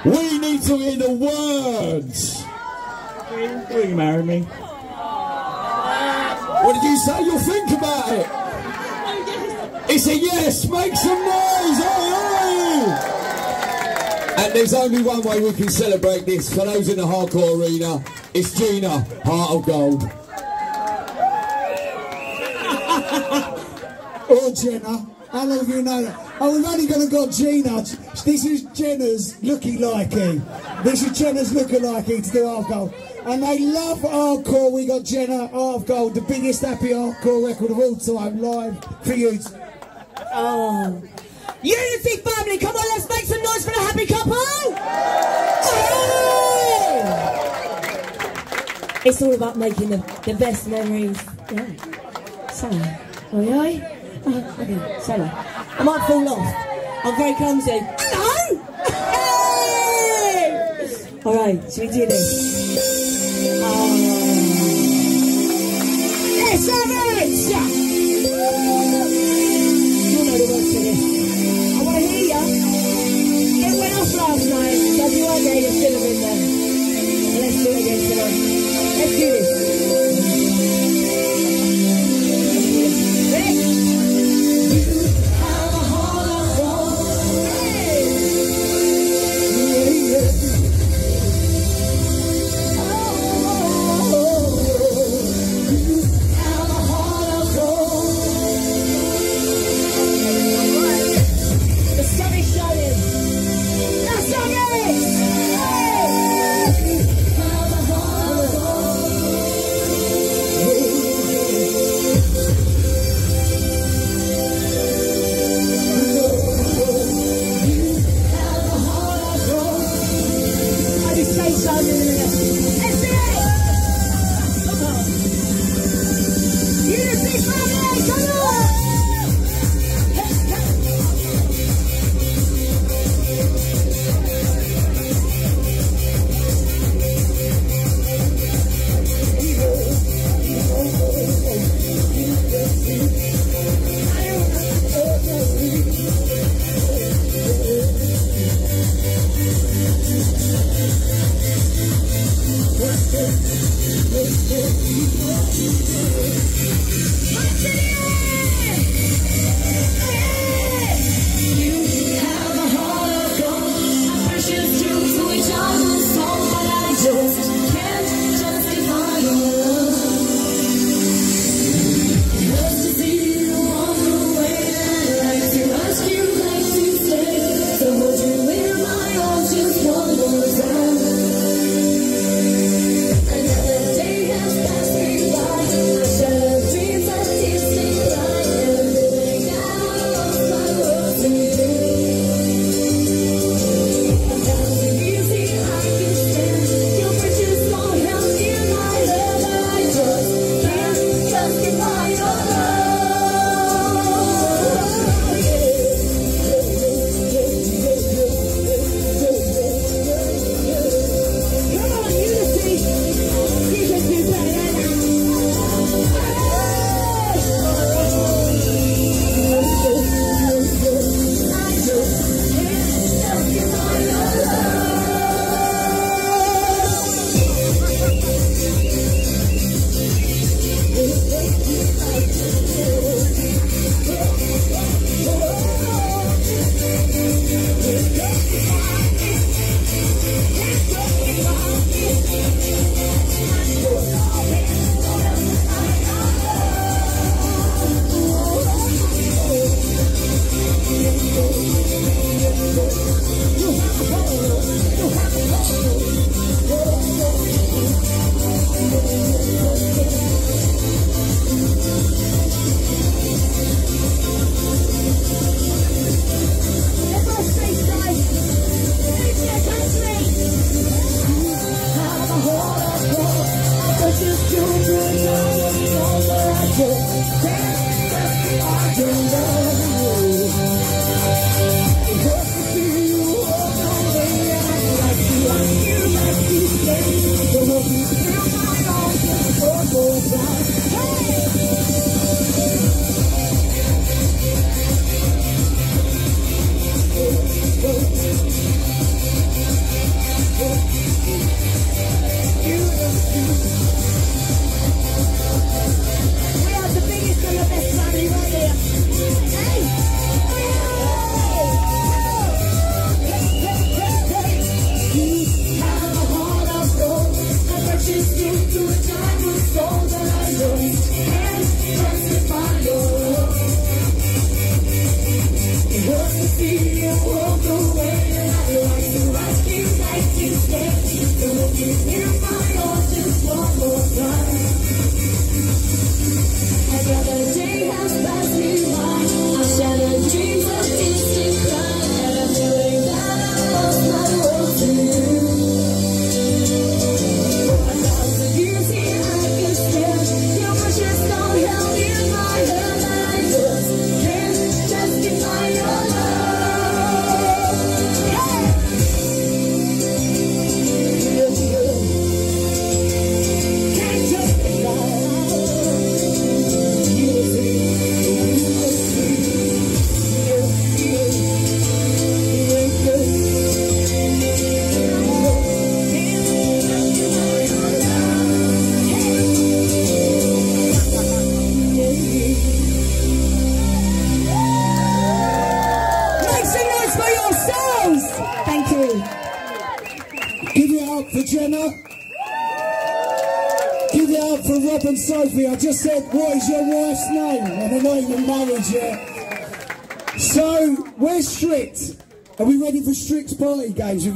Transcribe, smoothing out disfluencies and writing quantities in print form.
We need to hear the words. Will you marry me? What did you say? You'll think about it. It's a yes. Make some noise. Hey! And there's only one way we can celebrate this. For those in the hardcore arena, it's Jenna, Heart of Gold. Or Jenna. How long have you known that? Oh, we've only gonna got Jenna. This is Jenna's looky-likey. This is Jenna's looky-likey to do Heart of Gold. And they love hardcore. We got Jenna, Heart of Gold, the biggest happy hardcore record of all time, live for you. Oh. Unity family, come on, let's make some noise for the happy couple! Oh! It's all about making the best memories. Yeah. So, oi. Okay, solo. I might fall off. I'm very clumsy. Hello! Hey! Alright, should we do this? Yes, Alex! You'll know the words to this. I want to hear ya. It went off last night, so if you weren't there, you should have been there. And let's do it again tonight. Let's do this. Ready? The sun is shining. Jenna. Give it up for Rob and Sophie. I just said, what is your wife's name? And they're not even married yet. So, we're strict. Are we ready for strict party games?